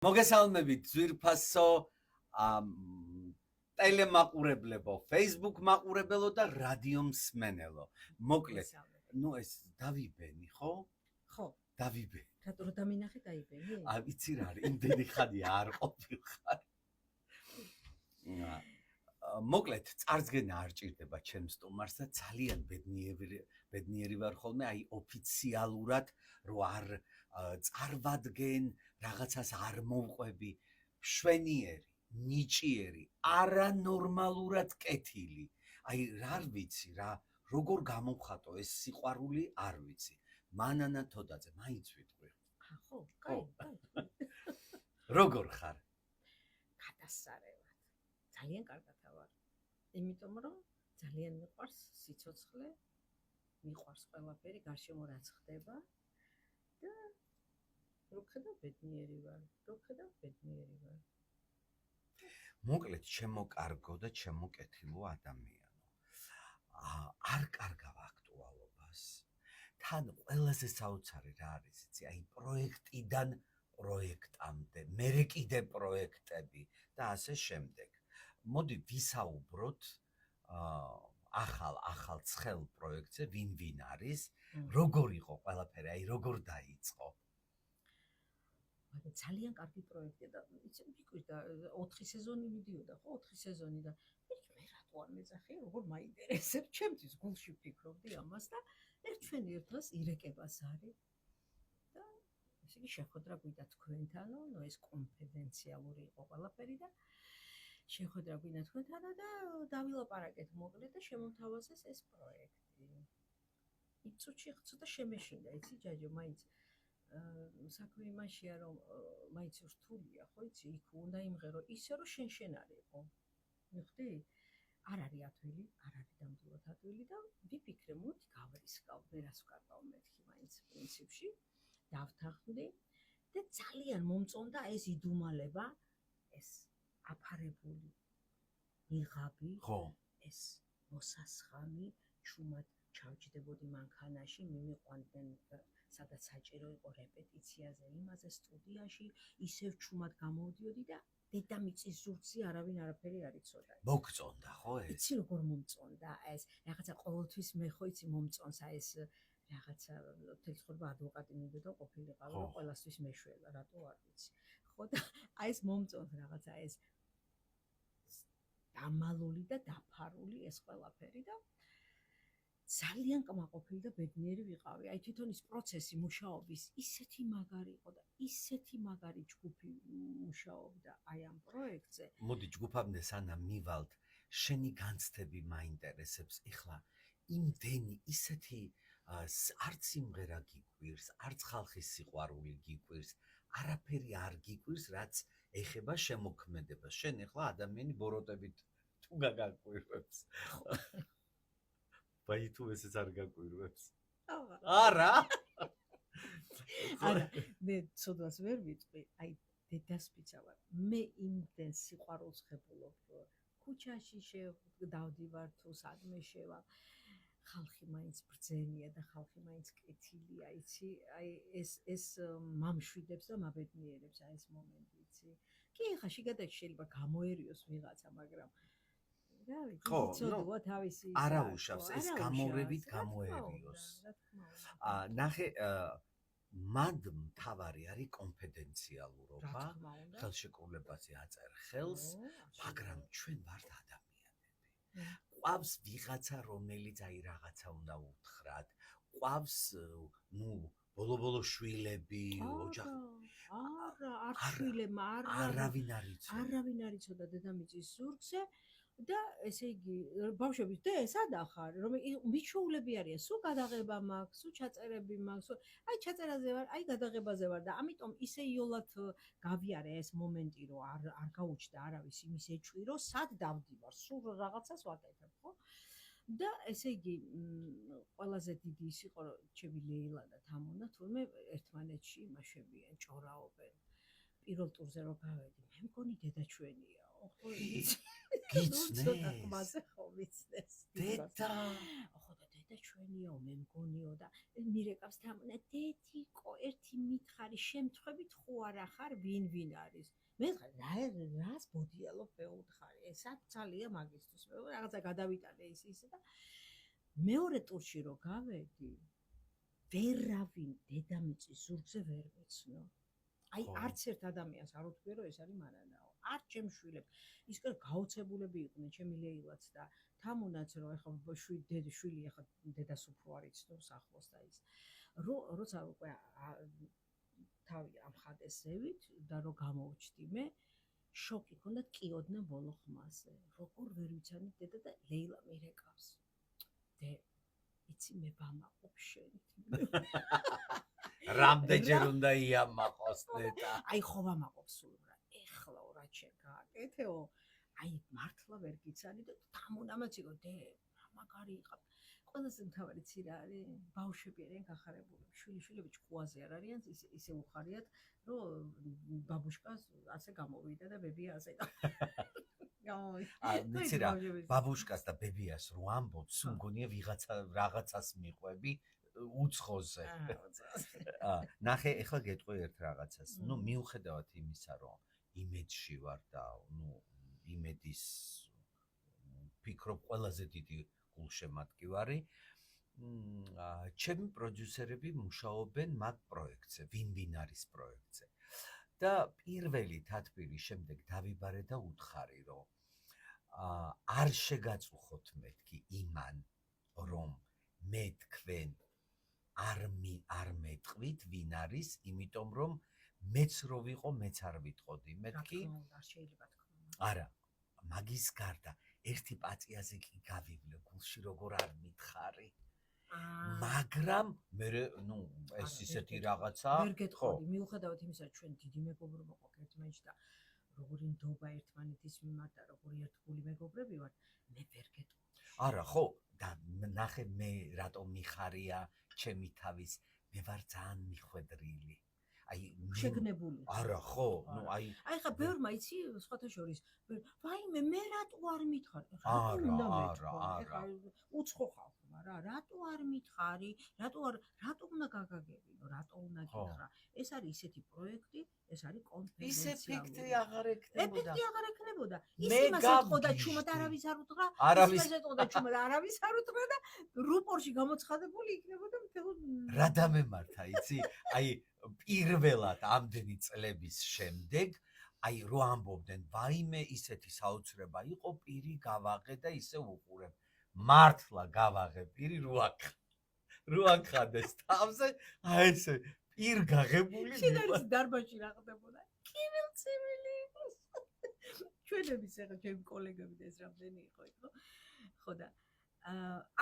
მოგესალმებით ძვირფასო ტელემაყურებლებო, Facebook მაყურებელო და რადიო მსმენელო. მოკლედ, ნუ ეს დავიბენი, ხო? ხო. დავიბენი. რატო რომ დამინახე დაიბენი? იცი რა არის, იმდენი ხანია არ ყოფილხარ. მოკლედ, წარსგენა არ ჭირდება ჩემს სტუმარს და ძალიან ბედნიერი ვარ ხოლმე, აი ოფიციალურად რო არ წარვადგენ, რაღაცას არ მოვყვები, შვენიერი, ნიჭიერი, არანორმალურად კეთილი. აი რა ვიცი რა, როგორ გამოვხატო ეს სიყვარული, არ ვიცი. მანანა თოდაძე, მაინც ვიტყვი. ხო, კაი. როგორ ხარ? გადასარევად. ძალიან კარგად ვარ. იმიტომ რომ ძალიან მიყვარს სიცოცხლე, მიყვარს ყველაფერი, გარშემო რაც ხდება და რო ხედავ ბედნიერი ვარ. მოკლედ, ჩემო კარგო და ჩემო კეთილო ადამიანო. არ კარგავ აქტუალობას. თან ყველაზე საოცარი რა არის, იცი, აი პროექტიდან პროექტამდე, მერე კიდე პროექტები და ასე შემდეგ. მოდი ვისაუბროთ ახალ ცხელ პროექტზე, ვინ არის, როგორ იყო ყველაფერი, აი როგორ დაიწყო. ძალიან კარგი პროექტია და იცი მიკვირდა 4 სეზონი მიდიოდა, ხო, 4 სეზონი და მე რატო არ მეძახე, როგორ მაინტერესებს, ჩემთვის გულში ვფიქრობდი ამას და ჩვენი ერთ დღეს ირეკებას არის და ესე იგი შეხვედრა გვინდა თქვენთან, ნუ ეს კონფიდენციალური იყო ყველაფერი და შეხვედრა გვინდა თქვენთან და დავილაპარაკეთ მოკლედ და შემომთავაზეს ეს პროექტი. იმ წუთში ცოტა შემეშინდა, იცი ჯაჯო, მაინც საქმე იმაშია რომ მაინც რთულია, ხო იცი, იქ უნდა იმღერო ისე რომ შენ არ იყო. მიხდი? არ არის ათვილი, არ არის დამძლევრად ათვილი და ვიფიქრე, მოდი გავრისკავ, მე რას ვკარგავ მეთქი მაინც პრინციპში, დავთანხმდი და ძალიან მომწონდა ეს იდუმალება, ეს აფარებული ნიღაბი, ეს მოსასხამი, ჩუმად ჩავჯდებოდი მანქანაში, მიმიყვანდნენ სადაც საჭირო იყო რეპეტიციაზე, იმაზე სტუდიაში, ისევ ჩუმად გამოვდიოდი და დედამიწის ზურგზე არავინ არაფერი არ იცოდა. მოგწონდა ხო ეს? იცი როგორ მომწონდა ეს, რაღაცა ყოველთვის მე ხო იცი მომწონს ეს რაღაცა თელცხორბა ადვოკატი მინდოდა ყოფილიყავი და ყველასთვის მეშველა, რატო არ ვიცი. ხო და აი ეს მომწონს რაღაცა ეს დამალული და დაფარული ეს ყველაფერი და ძალიან კმაყოფილი და ბედნიერი ვიყავი. აი თვითონ ის პროცესი მუშაობის ისეთი მაგარი იყო და ისეთი მაგარი ჯგუფი მუშაობდა აი ამ პროექტზე. მოდი ჯგუფამდე სანამ მივალთ, შენი განცდები მაინტერესებს. ეხლა იმდენი ისეთი არც სიმღერა გიკვირს, არც ხალხის სიყვარული გიკვირს, არაფერი არ გიკვირს, რაც ეხება შემოქმედებას. შენ ეხლა ადამიანი ბოროტებით თუ გაგაკვირვებს. ბაი თუ ესეც არ გაკვირვებს. არა. არა, მე ცოდვას ვერ ვიტყვი, აი დედას პიცა ვარ. მე იმდენ სიყვარულს ხებულობ, ქუჩაში დავდივარ თუ სადმე შევალ. ხალხი მაინც ბრძენია და ხალხი მაინც კეთილია, იცი? აი ეს მამშვიდებს და მაბედნიერებს აი ეს მომენტი, იცი? კი, ხა შიგადაში შეიძლება გამოერიოს ვიღაცა, მაგრამ რა ვიცი, ცოდვა თავისი არაუშავს ეს გამორევით გამოერიოს. ნახე, მანდ მთავარი არის კონფიდენციალურობა, ხელშეკრულებაზე აწერ ხელს, მაგრამ ჩვენ ვართ ადამიანები. ყვავს ვიღაცა, რომელიც აი რაღაცა უნდა უთხრათ, ყვავს ბოლო შვილები, ოჯახი. არა, არ შვილებმა, არავინ არ იცოდა. არავინ არ იცოდა დედამიწის ზურგზე და ესე იგი ბავშვები და სად ახარ რომ მიჩვეულები არიან, სულ გადაღება მაქვს, სულ ჩაწერები მაქვს, აი ჩაწერაზე ვარ, აი გადაღებაზე ვარ და ამიტომ ისე იოლად გავიარე ეს მომენტი, რომ არ გაუჩნდა არავის იმის ეჭვი, რომ სად დავდივარ, სულ რაღაცას ვაკეთებ, ხო? და ესე იგი ყველაზე დიდი ის იყო, რომ ჩემი ლეილა და თამუნა თურმე ერთმანეთში იმაშებიან, ჭორაობენ. პირველ ტურზე რო გავედი, მე მგონი დედა ჩვენია, ხო იცი? გიცნეს? მასე ხო ვიცნეს. დედა. ხო და და ჩვენიო მე მგონიო და მირეკავს თამუნა დედიკო ერთი მითხარი შემთხვევით ხო არა ხარ ვინ არის მე რას ბოდიალო მეუთხარი ესა ძალიან მაგისტრის მე რაღაცა გადავიტანე ისე და მეორე ტურში რო გავედი ვერავინ დედამიწის ზურგზე ვერ მეცნო აი არც ერთ ადამიანს არ ვთქვი რომ ეს არის მანანაო არც ჩემ შვილებს ის გაოცებულები იყვნენ ჩემი ლეილაც და თამუნაც რომ ეხლა შვილი ეხლა დედას უფრო არ იცნობს ახლოს და ის როცა უკვე თავი ამხადეს ზევით და რო გამოვჩდი მე შოკი ქონდა კიოდნა ბოლო ხმაზე როგორ ვერ ვიცანით დედა და ლეილა მირეკავს დე იცი მე ვამაყობ შენით რამდენჯერ უნდა იამაყოს დედა აი ხო ვამაყობ სულ რა ეხლა რა შენ გააკეთეო აი მართლა ვერ გიცანი და თამუნამაც იყო დე რა მაგარი იყავ ყველაზე მთავარი ცი რა არის ბავშვები არიან გახარებული შვილიშვილები ჭკუაზე არ არიან ისე უხარიათ რომ ბაბუშკას ასე გამოვიდა და ბებია ასე ნიცი რა ბაბუშკას და ბებიას რო ამბობს მგონია ვიღაცა რაღაცას მიყვები უცხოზე ნახე ეხლა გეტყვი ერთ რაღაცას ნუ მიუხედავად იმისა რომ იმედში ვარ და ნუ იმედის ფიქრობ ყველაზე დიდი გულშემატკივარი ჩემი პროდიუსერები მუშაობენ მაგ პროექტზე ვინ არის პროექტზე და პირველი თათბირის შემდეგ დავიბარე და უთხარი რომ არ შეგაწუხოთ მეთქი იმან რომ მე თქვენ არ მეტყვით ვინ არის იმიტომ რომ მეც რო ვიყო მეც არ ვიტყოდი მეთქი არა მაგის გარდა ერთი პატიაზე კი გავივლე გულში როგორ არ მითხარი მაგრამ მე ნუ ეს ისეთი რაღაცა ვერ გეტყოდი მიუხედავად იმისა ჩვენ დიდი მეგობრობა გვაქვს ერთმანეთში და როგორი ნდობა ერთმანეთის მიმართ და როგორი ერთგული მეგობრები ვართ მე ვერ გეტყოდი არა ხო და ნახე მე რატომ მიხარია ჩემი თავის მე ვარ ძალიან მიხვედრილი აი შეგნებული არა ხო ნუ აი ხა ბევრმა იცი სხვათა შორის ვაიმე მე რატო არ მითხარ არა უცხო ხალხმა რა რატო არ მითხარი რატო უნდა გაგაგებინო რატო უნდა გითხრა ეს არის ისეთი პროექტი ეს არის კონფერენცია ის ეფექტი აღარ ექნებოდა ის იმას ეთყოდა ჩუმად არავის არ უთხრა ის ეთყოდა ჩუმად არავის არ უთხრა და რუპორში გამოცხადებული იქნებოდა მთელ რა დამემართა იცი აი პირველად ამდენი წლების შემდეგ აი რო ამბობდნენ ვაიმე ისეთი საოცრება იყო პირი გავაღე და ისე უყურებ მართლა გავაღე პირი რო აქხადეს თავზე აი ესე პირ გაღებული შედარის დარბაზში რა ხდებოდა კივილცივილი იყოს ჩვენების ახლა ჩემი კოლეგები და ეს რამდენი იყო ხო და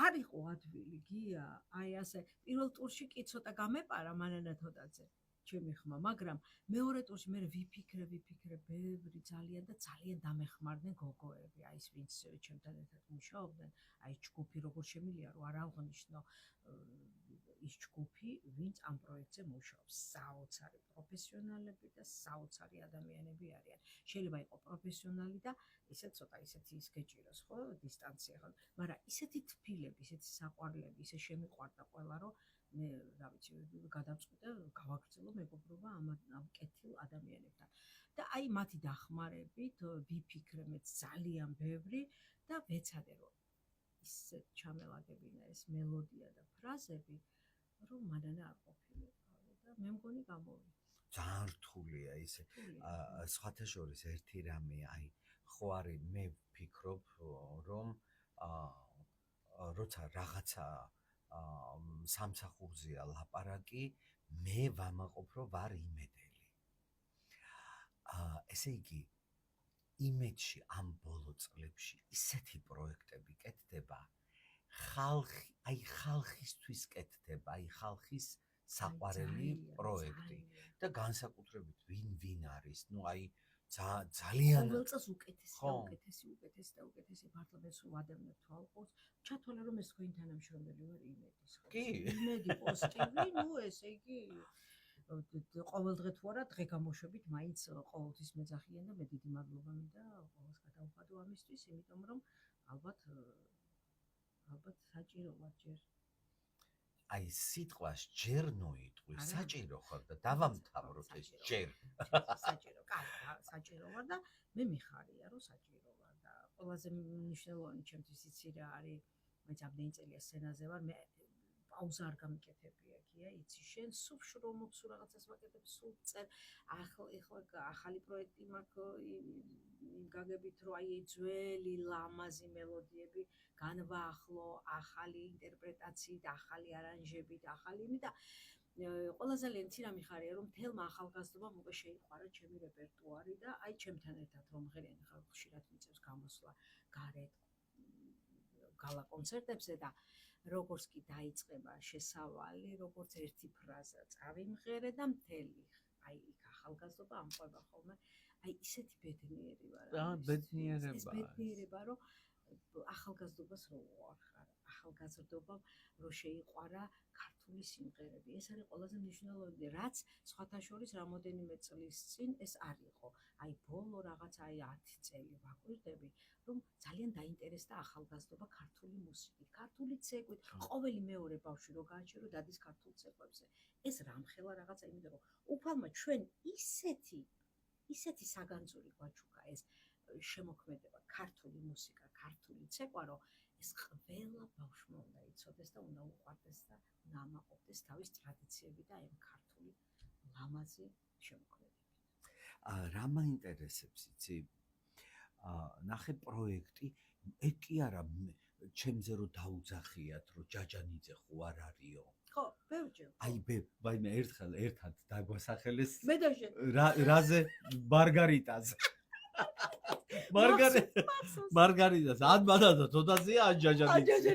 არ იყო ადვილი გია აი ასე პირველ ტურში კი ცოტა გამეპარა მანანა თოდაძე ჩემი ხმა მაგრამ მეორე ტურში მე ვიფიქრე ბევრი ძალიან და ძალიან დამეხმარდნენ გოგოები აი ეს ვინც ჩემთან ერთად მუშაობდნენ აი ჯგუფი როგორ შემილია რომ არ აღნიშნო ის ჯგუფი ვინც ამ პროექტზე მუშაობს საოცარი პროფესიონალები და საოცარი ადამიანები არიან შეიძლება იყოს პროფესიონალი და ისე ცოტა ისეთი ის გეჭიროს ხო დისტანცია ხო მაგრამ ისეთი თბილები ისეთი საყვარლები ისე შემიყვარდა ყველა რომ მე რა ვიცი გადავწყვიტე გავაგრძელო მეგობრობა ამ კეთილ ადამიანებთან და აი მათი დახმარებით ვიფიქრე მე ძალიან ბევრი და ვეცადე რომ ისე ჩამელაგებინა ეს მელოდია და ფრაზები რომ მანანა არ ყოფილიყავ და მე მგონი გამოვიდა ძალიან რთულია ისე სხვათა შორის ერთი რამე აი ხო არის მე ვფიქრობ რომ როცა რაღაცა სამსახურზეა ლაპარაკი მე ვამაყობ რომ ვარ იმედელი ესე იგი იმედში ამ ბოლო წლებში ისეთი პროექტები კეთდება ხალხისთვის კეთდება აი ხალხის საყვარელი პროექტი და განსაკუთრებით ვინ არის ნუ აი ძალიან ყოველწელს უკეთესი მართლა მე სულ ადევნებ თვალყურს ჩათვალე რომ ეს თქვენი თანამშრომელი ვარ იმედის კი იმედი პოზიტივი ნუ ესე იგი ყოველ დღე თუ არა დღე გამოშვებით მაინც ყოველთვის მეძახიან და მე დიდი მადლობა მინდა ყოველს გადავხადო ამისთვის იმიტომ რომ ალბათ საჭირო ვარ ჯერ აი სიტყვას ჯერ ნოიტყვი, არა. საჭირო ხარ და დავამთავროთ ეს საჭირო. ჯერ. საჭირო, კარგი, საჭირო ვარ და მე მიხარია, რომ საჭირო ვარ და ყველაზე მნიშვნელოვანი ჩემთვის იცი რა არის, მეც ამდენი წელია სცენაზე ვარ, მე პაუზა არ გამიკეთებია, გია, იცი შენ სულ შრომობ, სულ რაღაცას ვაკეთებ, სულ წერ, ახლა ახალი პროექტი მაქვს გაგებით, რომ აი ძველი ლამაზი მელოდიები განვაახლო, ახალი ინტერპრეტაციით, ახალი არანჟებით, ახალი იმით და ყველაზე ძალიან იცი რა მიხარია, რომ მთელმა ახალგაზრდობამ უკვე შეიყვარა ჩემი რეპერტუარი და აი ჩემთან ერთად რომ ღერიანი ხალხი ხშირად მიწევს გამოსვლა გარეთ გალა კონცერტებზე და როგორც კი დაიწყება შესავალი, როგორც ერთი ფრაზა წავიმღერე და მთელი აი იქ ახალგაზრდობა ამყვება ხოლმე. აი ისეთი ბედნიერი ვარ. ბედნიერება. ეს ბედნიერება, რომ ახალგაზრდობას რო უარხარ, ახალგაზრდობამ რო შეიყვარა ქართული სიმღერები. ეს არის ყველაზე მნიშვნელოვანი, რაც სხვათა შორის რამოდენიმე წლის წინ ეს არ იყო. აი ბოლო რაღაცა აი 10 წელი ვაკვირდები, რომ ძალიან დაინტერესდა ახალგაზრდობა ქართული მუსიკით, ქართული ცეკვით. ყოველი მეორე ბავშვი რო გააჩერო დადის ქართულ ცეკვებზე. ეს რამხელა რაღაცა, იმიტომ რომ უფალმა ჩვენ ისეთი საგანძური გვაჩუქა ეს შემოქმედება, ქართული მუსიკა, ქართული ცეკვა, რომ ეს ყველა ბავშვმა უნდა იცოდეს და უნდა უყვარდეს და უნდა ამაყობდეს თავის ტრადიციები და აი ქართული ლამაზი შემოქმედება. რა მაინტერესებს იცი? ნახე პროექტი, ეგ კი არა ჩემზე რო დაუძახიათ, რომ ჯაჯანიძე ხო არ არისო. ხო, ბევრჯერ. აი ვაიმე ერთხელ ერთად დაგვასახელეს მე და შენ. რაზე მარგარიტაზე. მარგარიტას ან მადადა თოდაზია ან ჯაჯანიძე.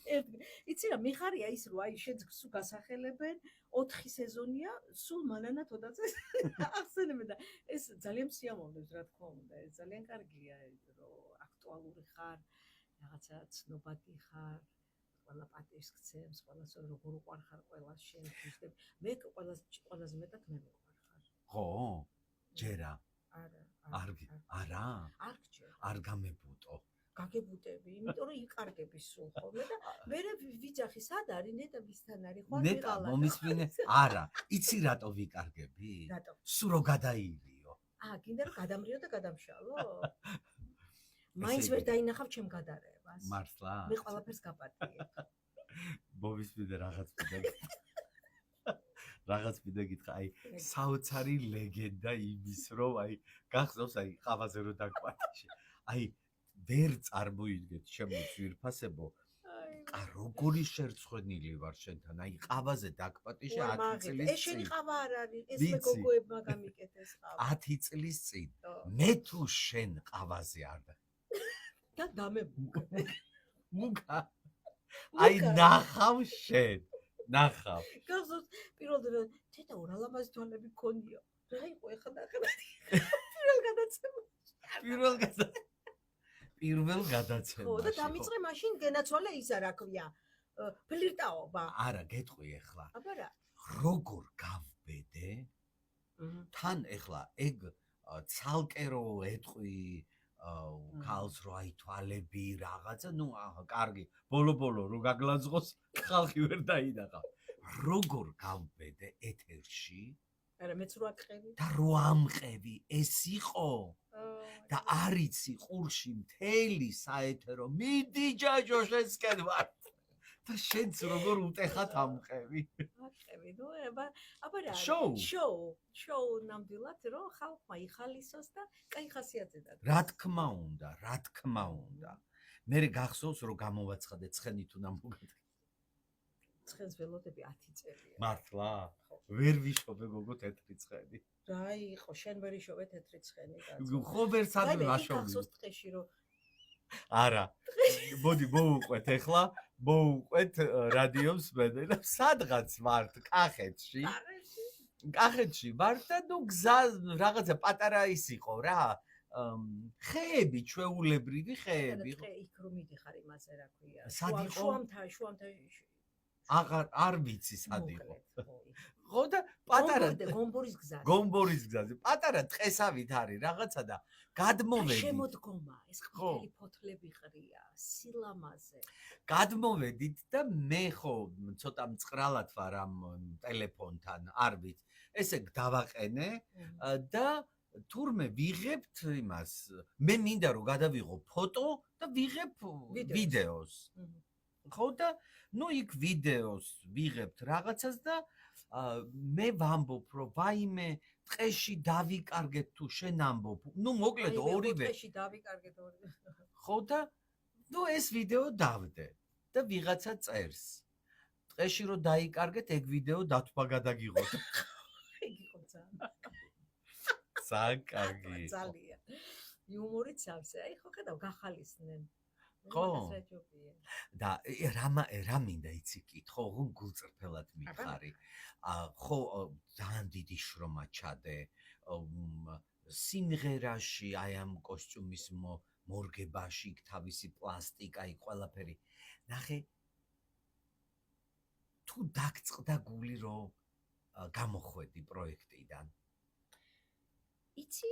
იცი რა მიხარია ის რომ აი შენ სულ გასახელებენ 4 სეზონია სულ მანანა თოდაზე ახსენებენ და ეს ძალიან სიამოვნებს რა თქმა უნდა ეს ძალიან კარგია რომ აქტუალური ხარ რაღაცა ცნობადი ხარ ყველა პატივს გცემს ყველას როგორ უყვარხარ ყველას შენ ვიზდებ მე ყველაზე მეტად მე ვუყვარხარ ხო ჯერა არა არ გჯერ არ გამებუტო გაგებუტები, იმიტომ რომ იკარგები სულ ხოლმე და მე ვიძახი სად არის ნეტა ვისთან არის ხო ნეტა მომისმინე არა იცი რატო ვიკარგები რატო სულ რო გადაირიო გინდა რომ გადამრიო და გადამშალო მაინც ვერ დაინახავ ჩემ გადარევას მართლა მე ყველაფერს გაპატიებ მომისმინე რაღაც მინდა გითხრა აი საოცარი ლეგენდა იმის რომ აი გახსოვს აი ყავაზე რო დაგპატიში აი ვერ წარმოიდგეთ შემოც ვირფასებო როგორი შერცხვენილი ვარ შენთან აი ყავაზე დაგპატიში 10 წლის წინ ეს შენი ყავა არ არის ეს მე გოგოებმა გამიკეთეს ყავა 10 წლის წინ მე თუ შენ ყავაზე არ და მუგა აი ნახავ შენ ნახავ გახსოვს პირველად თეთა ორალამაზი თვალები მქონია რა იყო ეხლა ნახე პირველ გადაცემაში. ხო, და დამიწყე მაშინ გენაცვალე ისა რა ქვია. ფლირტაობა. არა, გეტყვი ეხლა. აბა რა. როგორ გავბედე? თან ეხლა ეგ ცალკე რო ეტყვი ქალს რო აი თვალები რაღაცა, ნუ კარგი, ბოლო-ბოლო რო გაგლაძღოს, ხალხი ვერ დაინახავ. როგორ გავბედე ეთერში? არა, მეც რო აკყევი. და რო ამყევი, ეს იყო და არიცი ყურში მთელი საეთერო მიდი ჯაჯო შენსკენ ვარ და შენც როგორ უტეხად ამყევი აკყევი ნუ აბა რა შოუ ნამდვილად რომ ხალხმა იხალისოს და კაი ხასიათზე და რა თქმა უნდა მე გახსოვს რომ გამოვაცხადე ცხენით უნდა მოგადგე ცხენს ველოდები 10 წელია მართლა ვერ ვიშობე გოგო თეთრი ცხენი რა იყო შენ ვერ იშოვე თეთრი ცხენი კაცო ხო ვერ სადმე ვაშოვი გახსოვს ტყეში რომ არა მოდი მოვუყვეთ ეხლა მოვუყვეთ რადიოს მენე და სადღაც ვართ კახეთში ვართ და ნუ გზა რაღაცა პატარა ის იყო რა ხეები ჩვეულებრივი ხეები იყო იქ რომ მიდიხარ იმაზე რა ქვია სად იყო შუამთა არ ვიცი სად იყო ხო და პატარა გომბორის გზაზე. გომბორის გზაზე პატარა ტყესავით არის რაღაცა და გადმოვედი. შემოდგომა, ეს ყვითელი ფოთლები ყრია, სილამაზე. გადმოვედით და მე ხო ცოტა მწყრალად ვარ ამ ტელეფონთან, არ ვიცი. ესე დავაყენე და თურმე ვიღებთ იმას. მე მინდა რომ გადავიღო ფოტო და ვიღებ ვიდეოს. ხო და ნუ იქ ვიდეოს ვიღებთ რაღაცას და მე ვამბობ რომ ვაიმე ტყეში დავიკარგეთ თუ შენ ამბობ. ნუ მოკლედ ორივე ტყეში დავიკარგეთ ორივე. ხო და ნუ ეს ვიდეო დავდე და ვიღაცა წერს. ტყეში რომ დაიკარგეთ ეგ ვიდეო დათვმა გადაგიღოთ. იყო ძალიან. ძალიან კარგი. ძალიან. იუმორით სავსე. აი ხო ხედავ გახალისნენ. ხო. და რა მინდა იცი კითხო, რომ გულწრფელად მიხარი. ხო ძალიან დიდი შრომა ჩადე. სიმღერაში აი ამ კოსტიუმის მორგებაში თავისი პლასტიკა, აი ყველაფერი. ნახე თუ დაგწყდა გული რომ გამოხვედი პროექტიდან. იცი,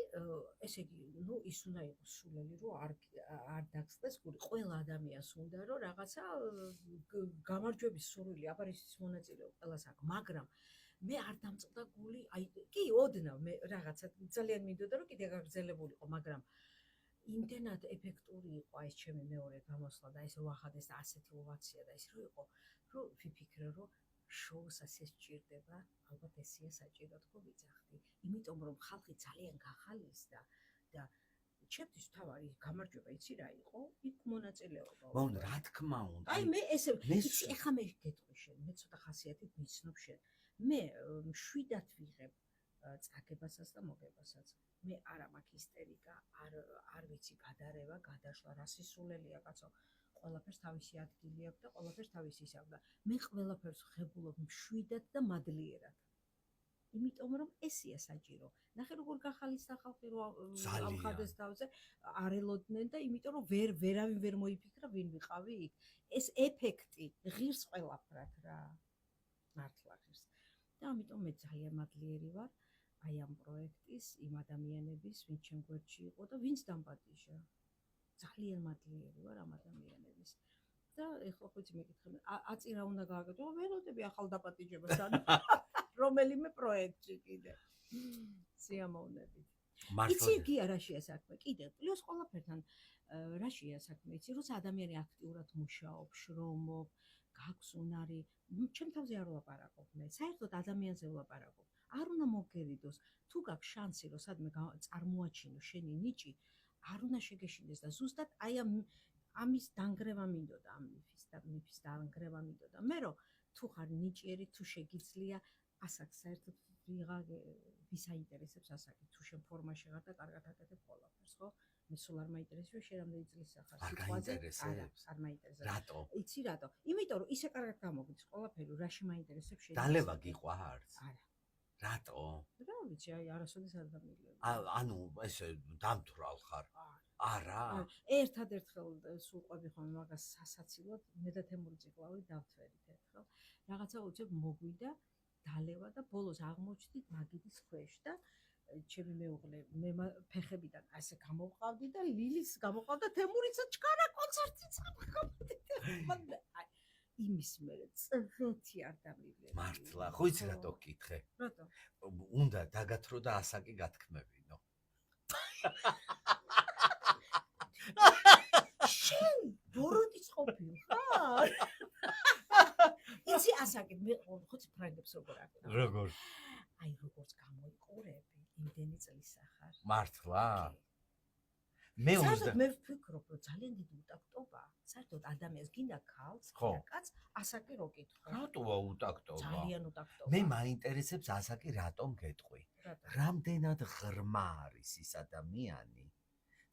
ესე იგი, ნუ ის უნდა იყოს სულელი, რომ არ დაგწყდეს გული. ყველა ადამიანს უნდა რომ რაღაცა გამარჯვების სურვილი, აპარისის მონაწილეობა ყველას აქვს, მაგრამ მე არ დამწყდა გული, აი კი ოდნავ მე რაღაცა ძალიან მინდოდა რომ კიდე გაგრძელებულიყო, მაგრამ იმდენად ეფექტური იყო ეს ჩემი მეორე გამოსვლა და ესე ვახადეს და ასეთი ოვაცია და ის რო იყო, რომ ვიფიქრე რომ შოუსაც ეს სჭირდება, ალბათ ესია საჭირო თქო ვიძახდი. იმიტომ რომ ხალხი ძალიან გახალისდა და ჩემთვის თავარი გამარჯვება იცი რა იყო? იქ მონაწილეობა. მომ რა თქმა უნდა. აი მე ესე იცი ეხა მე გეტყვი შენ, მე ცოტა ხასიათით ვიცნობ შენ. მე შვიდად ვიღებ წაგებასაც და მოგებასაც. მე არა მაქვს ისტერიკა, არ ვიცი გადარევა, გადაშლა, რა სისულელია კაცო. ყველაფერს თავისი ადგილი აქვს და ყველაფერს თავისი ის აქვს და მე ყველაფერს ხებულობ მშვიდად და მადლიერად. იმიტომ რომ ესია საჭირო. ნახე როგორ გახალისდა ხალხი რომ ამხადეს თავზე, არ ელოდნენ და იმიტომ რომ ვერავინ ვერ მოიფიქრა ვინ ვიყავი იქ. ეს ეფექტი ღირს ყველაფრად რა. მართლა ღირს. და ამიტომ მე ძალიან მადლიერი ვარ აი ამ პროექტის, იმ ადამიანების, ვინც ჩემ გვერდში იყო და ვინც დამპატიჟა. ძალიან მადლიერი ვარ ამ ადამიანების. და ეხლა ხო იცი მეკითხე, აწი რა უნდა გააკეთო? ველოდები ახალ დაპატიჟებას ან რომელიმე პროექტში კიდე. სიამოვნებით. იცი კი არაშია საქმე, კიდე პლუს ყველაფერთან რაშია საქმე, იცი, როცა ადამიანი აქტიურად მუშაობს, შრომობს, გაქვს უნარი, ჩემ თავზე არ ვლაპარაკობ მე, საერთოდ ადამიანზე ვლაპარაკობ. არ უნდა მოგერიდოს, თუ გაქვს შანსი, რომ სადმე წარმოაჩინო შენი ნიჭი, არ უნდა შეგეშინდეს და ზუსტად აი ამის დანგრევა მინდოდა, ამ მიფის დანგრევა მინდოდა. მე რომ თუ ხარ ნიჭიერი, თუ შეგიძლია, ასაკს საერთოდ ვის აინტერესებს ასაკი, თუ შენ ფორმაში ხარ და კარგად აკეთებ ყველაფერს, ხო? მე სულ არ მაინტერესებს, შენ რამდენი წლის ხარ სიტყვაზე? არ მაინტერესებს. რატო? იცი რატო? იმიტომ რომ ისე კარგად გამოგვიძ ყველაფერი, რაში მაინტერესებს შენ? დალევა გიყვარს? არა. რატო? რა ვიცი, აი არასოდეს არ დამილევი. ანუ ესე დამთვრალ ხარ? არა. ერთადერთხელ სულყვები ხომ მაგას სასაცილოდ მე და თემური ციკლავი დავთვერით ერთხელ. რაღაცა უცებ მოგვიდა დალევა და ბოლოს აღმოჩნდით მაგიდის ქვეშ და ჩემი მეუღლე მე ფეხებიდან ასე გამოვყავდი და ლილის გამოვყავდა თემურიცა ჩქარა კონცერტი წავყავდი. იმის მერე წვეთი არ დამილევი. მართლა, ხო იცი რატო გკითხე? რატო? უნდა დაგათრო და ასაკი გათქმევინო. შენ ბოროტის ყოფილი ხარ? იცი ასაკი მე ხოც ფრანგებს როგორ აქ. როგორ? აი როგორც გამოიყურები, იმდენი წლისა ხარ. მართლა? მე ვფიქრობ, რომ ძალიან დიდი უტაქტობაა. საერთოდ ადამიანს გინდა ქალს, კაცს, ასაკი რო კითხო. რატოა უტაქტობა? ძალიან უტაქტობა. მე მაინტერესებს ასაკი რატომ გეტყვი? რამდენად ღრმა არის ის ადამიანი?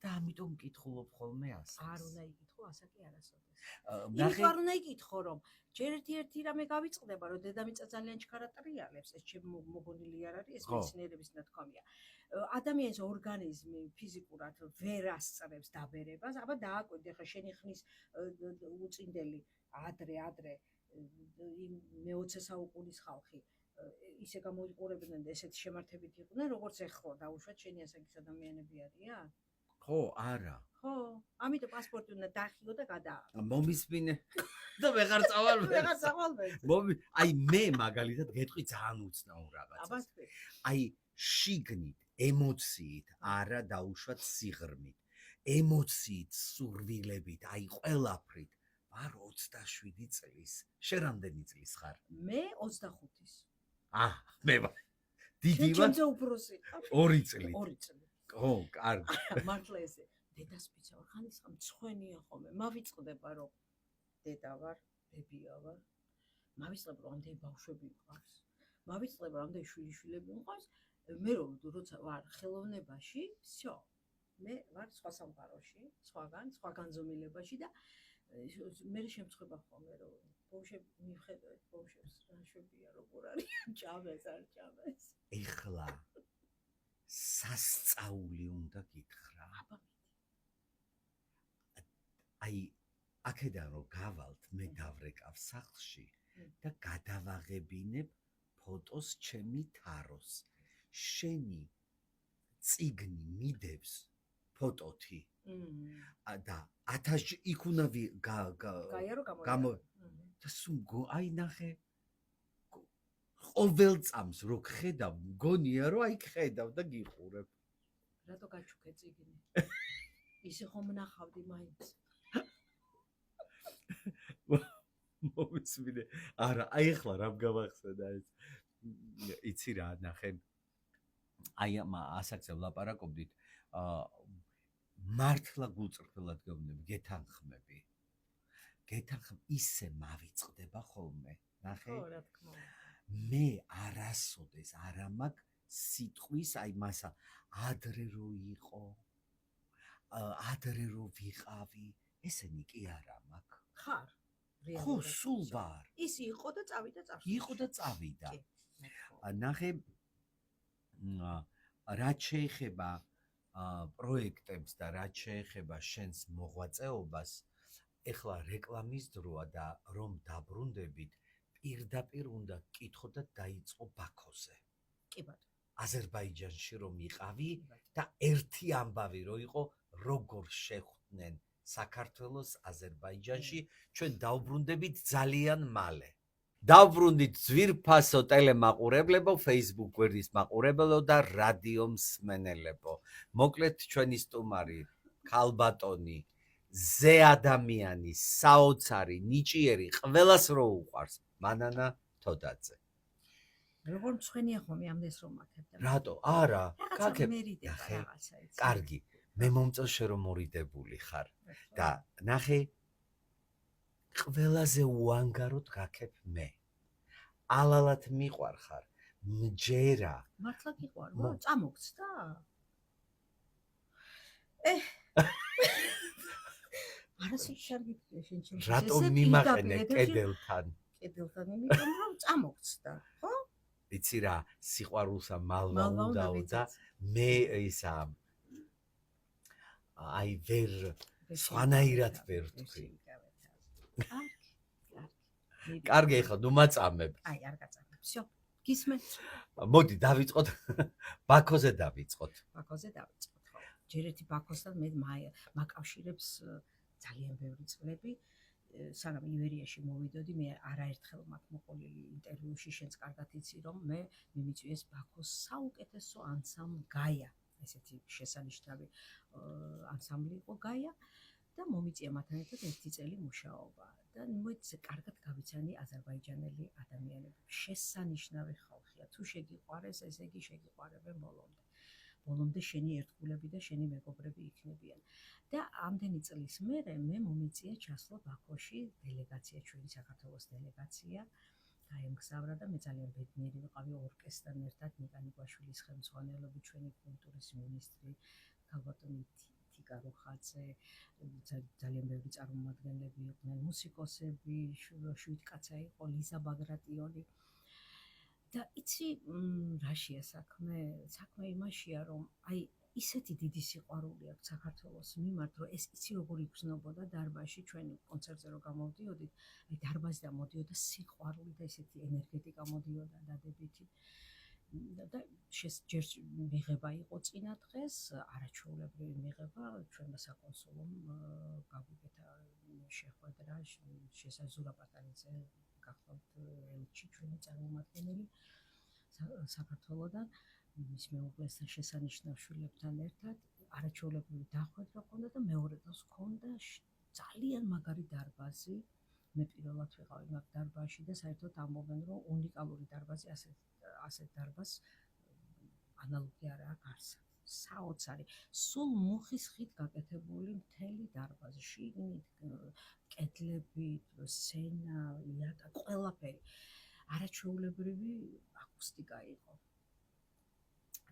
და ამიტომ მკითხულობ ხოლმე ასაკს. არ უნდა იკითხო ასაკი არასოდეს. იმიტომ არ უნდა იკითხო, რომ ჯერ ერთი რამე გავიწყდება, რომ დედამიწა ძალიან ჩქარა ტრიალებს, ეს ჩემ მოგონილი არ არის, ეს მეცნიერების ნათქვამია. ადამიანის ორგანიზმი ფიზიკურად ვერ ასწრებს დაბერებას, აბა დააკვირდი ხა შენი ხნის უწინდელი ადრე მე-20 საუკუნის ხალხი ისე გამოიყურებდნენ და ესეთი შემართებით იყვნენ, როგორც ეხლა დაუშვათ შენი ასაკის ადამიანები არიან? ხო, არა. ხო, ამიტომ პასპორტი უნდა დაახიო და გადააყო. მომისმინე და ვეღარ წავალ. ვეღარ წავალ. აი მე მაგალითად გეტყვი ძალიან უცნაურ რაღაცას. აბა თქვი. აი შიგნით, ემოციით, არა დაუშვათ სიღრმით. ემოციით, სურვილებით, აი ყველაფრით. ვარ 27 წლის. შენ რამდენი წლის ხარ? მე 25-ის. მე ვარ. დიდი ვარ. ჩემზე უფროსი. 2 წლით. 2 წლით. ხო, კარგი. მართლა ესე. დედას პიცა ვარ, ხანისხა მცხვენია ხოლმე. მავიწყდება რომ დედა ვარ, ბებია ვარ. მავიწყებ რომ ამდენი ბავშვები მყავს. მავიწყებ რომ ამდენი შვილიშვილები მყავს. მე რომ როცა ვარ ხელოვნებაში, всё. მე ვარ სხვა სამყაროში, სხვა განზომილებაში და მე შემწხვება ხოლმე რომ ბავშვები მივხედავთ ბავშვებს რა შვებია როგორ არის ჭამეს არ ჭამეს. ეხლა სასწაული უნდა გითხრა. აბა აი აქედან რომ გავალთ მე დავრეკავ სახლში და გადავაღებინებ ფოტოს ჩემი თაროს. შენი წიგნი მიდევს ფოტოთი. და 1000 იქ უნდა გაიარო და სულ აი ნახე ყოველ წამს რო ხედავ მგონია რომ აი ხედავ და გიყურებ. რატო გაჩუქე წიგნი? ისე ხომ ნახავდი მაინც. მომისმინე. არა, აი ახლა რა გავახსენა ეს. იცი რა ნახე. აი ასაკზე ვლაპარაკობდით. მართლა გულწრფელად გეუბნები, გეთანხმები. ისე მავიწყდება ხოლმე. ნახე. ხო, რა თქმა უნდა. მე არასოდეს არ მაქვს სიტყვის აი მასა ადრე რო იყო. ადრე რო ვიყავი, ესენი კი არა მაქვს. ხარ. ხო, სულ ვარ. ის იყო და წავიდა წარსულში. იყო და წავიდა. ნახე რაც შეეხება პროექტებს და რაც შეეხება შენს მოღვაწეობას, ეხლა რეკლამის დროა და რომ დაბრუნდებით, პირდაპირ უნდა გკითხო და დაიწყო ბაქოზე. კი ბატონო. აზერბაიჯანში რომ იყავი და ერთი ამბავი რო იყო, როგორ შეხვდნენ საქართველოს აზერბაიჯანში, ჩვენ დავბრუნდებით ძალიან მალე. დავბრუნდით ძვირფასო ტელემაყურებლებო, Facebook გვერდის მაყურებელო და რადიო მსმენელებო. მოკლედ ჩვენი სტუმარი ქალბატონი, ზე ადამიანი, საოცარი, ნიჭიერი, ყველას რო უყვარს, მანანა თოდაძე. როგორ მცხვენია ხომ ამდენს რომ აქებ და რატო? არა, გაგებ რაღაცა იცი. კარგი, მე მომწონს შე რომ მორიდებული ხარ და ნახე ყველაზე უანგაროდ გაქებ მე. ალალად მიყვარხარ, მჯერა. მართლა გიყვარ, ვა, წამოგცდა? არასი შარგიფია შენ ჩემს. რატომ მიმაყენე კედელთან? კედელთან იმიტომ რომ წამოგცდა, ხო? იცი რა, სიყვარულსა მალვა უნდაო და მე ისა აი ვერ სხვანაირად ვერ ვთქვი. კარგი, ეხლა ნუ მაწამებ. აი, არ გაწამებ. всё. გისმენთ. მოდი დავიწყოთ. ბაქოზე დავიწყოთ. ბაქოზე დავიწყოთ, ხო. ჯერ ერთი ბაქოსთან მე მაკავშირებს ძალიან ბევრი წლები. სანამ ივერიაში მოვიდოდი, მე არაერთხელ მაქვს მოყოლილი ინტერვიუში, შენც კარგად იცი, რომ მე მიმიწვიეს ბაქოს საუკეთესო ანსამბლი გაია. ესეთი შესანიშნავი ანსამბლი იყო გაია და მომიწია მათთან ერთად 1 წელი მუშაობა. და მოიცა კარგად გავიცანი აზერბაიჯანელი ადამიანები. შესანიშნავი ხალხია. თუ შეგიყვარეს, ესე იგი შეგიყვარებენ ბოლომდე. ბოლომდე შენი ერთგულები და შენი მეგობრები იქნებიან. და ამდენი წლის მერე მე მომიწია ჩასვლა ბაქოში, დელეგაცია, ჩვენი საქართველოს დელეგაცია გაემგზავრა და მე ძალიან ბედნიერი ვიყავი ორკესტრთან ერთად, ნიკა ნიკვაშვილის ხელმძღვანელობით, ჩვენი კულტურის მინისტრი ქალბატონი თიკა როხაძე, ძალიან ბევრი წარმომადგენლები იყვნენ, მუსიკოსები, შვიდკაცა იყო, ლიზა ბაგრატიონი. და იცი, რაშია საქმე? საქმე იმაშია, რომ აი ისეთი დიდი სიყვარული აქვს საქართველოს მიმართ, რომ ეს იცი როგორ იგრძნობოდა დარბაზში ჩვენი კონცერტზე რომ გამოვდიოდით, აი დარბაზიდან მოდიოდა სიყვარული და ესეთი ენერგეტიკა მოდიოდა დადებითი. და ჯერ მიღება იყო წინა დღეს, არაჩვეულებრივი მიღება ჩვენმა საკონსულომ გაგვიგეთა შეხვედრა შესაძლოა პატარიძე გახლავთ ელჩი ჩვენი წარმომადგენელი საქართველოდან მის მეუღლესთან შესანიშნავ შვილებთან ერთად არაჩვეულებრივი დახვედრა ჰქონდა და მეორე დღეს ჰქონდა ძალიან მაგარი დარბაზი. მე პირველად ვიყავი მაგ დარბაზში და საერთოდ ამბობენ რომ უნიკალური დარბაზი ასეთ დარბაზს ანალოგი არ აქვს. საოცარი, სულ მუხის ხით გაკეთებული მთელი დარბაზი, შიგნით, კედლებით, სცენა, იატაკი, ყველაფერი. არაჩვეულებრივი აკუსტიკა იყო.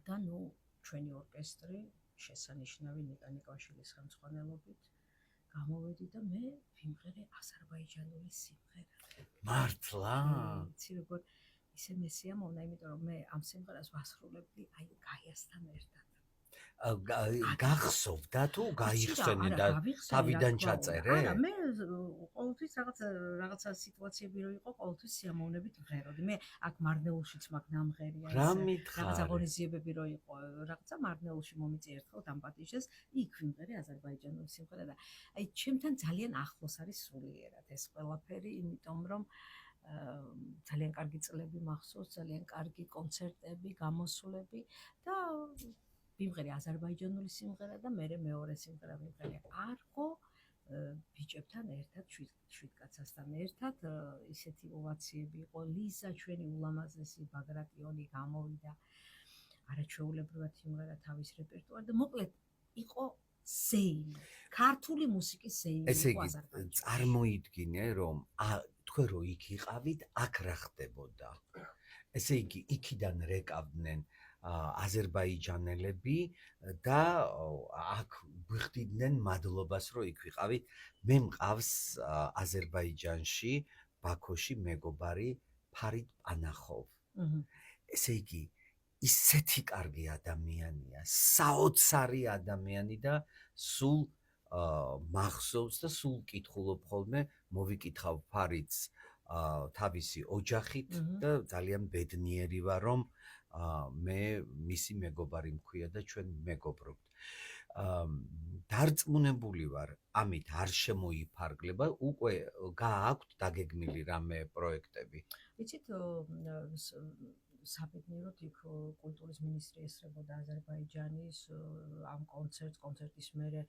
და ნუ ჩვენი ორკესტრი შესანიშნავი ნიკა ნიკვაშვილის ხელმძღვანელობით გამოვედი და მე ვიმღერე აზერბაიჯანული სიმღერა. მართლა? იცი როგორ ისე მესიამოვნა, იმიტომ რომ მე ამ სიმღერას ვასრულებდი აი გაიასთან ერთად. გახსოვდა თუ გაიხსენე და თავიდან ჩაწერე? არა, მე ყოველთვის რაღაცა სიტუაციები რო იყო, ყოველთვის სიამოვნებით ვღეროდი. მე აქ მარნეულშიც მაგ ნამღერია რა მითხარ? რაღაცა ღონისძიებები რო იყო, რაღაცა მარნეულში მომიწი ერთხელ დამპატიჟეს, იქ ვიმღერე აზერბაიჯანული სიმღერა და აი ჩემთან ძალიან ახლოს არის სულიერად ეს ყველაფერი, იმიტომ რომ ძალიან კარგი წლები მახსოვს, ძალიან კარგი კონცერტები, გამოსვლები და ვიმღერე აზერბაიჯანული სიმღერა და მე მეორე სიმღერა ვიმღერე არღო ბიჭებთან ერთად, შვიდკაცასთან ერთად, ისეთი ოვაციები იყო, ლიზა ჩვენი ულამაზესი ბაგრატიონი გამოვიდა, არაჩვეულებრივად იმღერა თავის რეპერტუარი და მოკლედ იყო ზეიმი, ქართული მუსიკის ზეიმი იყო აზერბაიჯანში. წარმოიდგინე რომ თქვენ რო იქ იყავით, აქ რა ხდებოდა? ესე იგი, იქიდან რეკავდნენ აზერბაიჯანელები და აქ ვიხდიდნენ მადლობას რომ იქ ვიყავით. მე მყავს აზერბაიჯანში, ბაქოში მეგობარი ფარიდ პანახოვ. ესე იგი, ისეთი კარგი ადამიანია, საოცარი ადამიანი და სულ მახსოვს და სულ კითხულობ ხოლმე, მოვიკითხავ ფარიდს თავისი ოჯახით და ძალიან ბედნიერი ვარ რომ მე მისი მეგობარი მქვია და ჩვენ მეგობრობთ. დარწმუნებული ვარ, ამით არ შემოიფარგლება, უკვე გააქვთ დაგეგმილი რამე პროექტები. ვიცით, საბედნიეროდ იქ კულტურის მინისტრი ესწრებოდა აზერბაიჯანის ამ კონცერტის მერე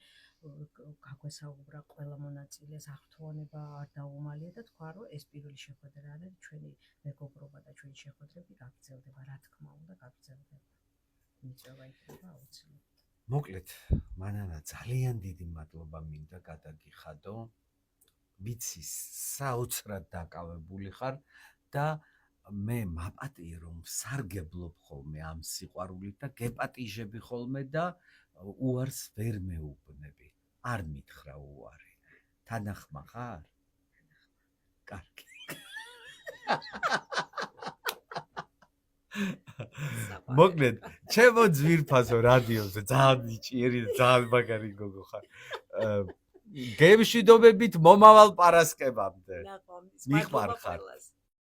გაგვესაუბრა ყველა მონაწილეს, აღფრთოვანება არ დაუმალია და თქვა, რომ ეს პირველი შეხვედრა არის, ჩვენი მეგობრობა და ჩვენი შეხვედრები გაგრძელდება, რა თქმა უნდა, გაგრძელდება. მიწვევა იქნება აუცილებლად. მოკლედ, მანანა ძალიან დიდი მადლობა მინდა გადაგიხადო. ვიცი, საოცრად დაკავებული ხარ და მე მაპატიე რომ სარგებლობ ხოლმე ამ სიყვარულით და გეპატიჟები ხოლმე და უარს ვერ მეუბნები. არ მითხრა უარი. თანახმა ხარ? კარგი. მოკლედ, ჩემო ძვირფასო რადიოზე ძალიან ნიჭიერი და ძალიან მაგარი გოგო ხარ. გემშვიდობებით მომავალ პარასკევამდე. მიხმარ ხარ.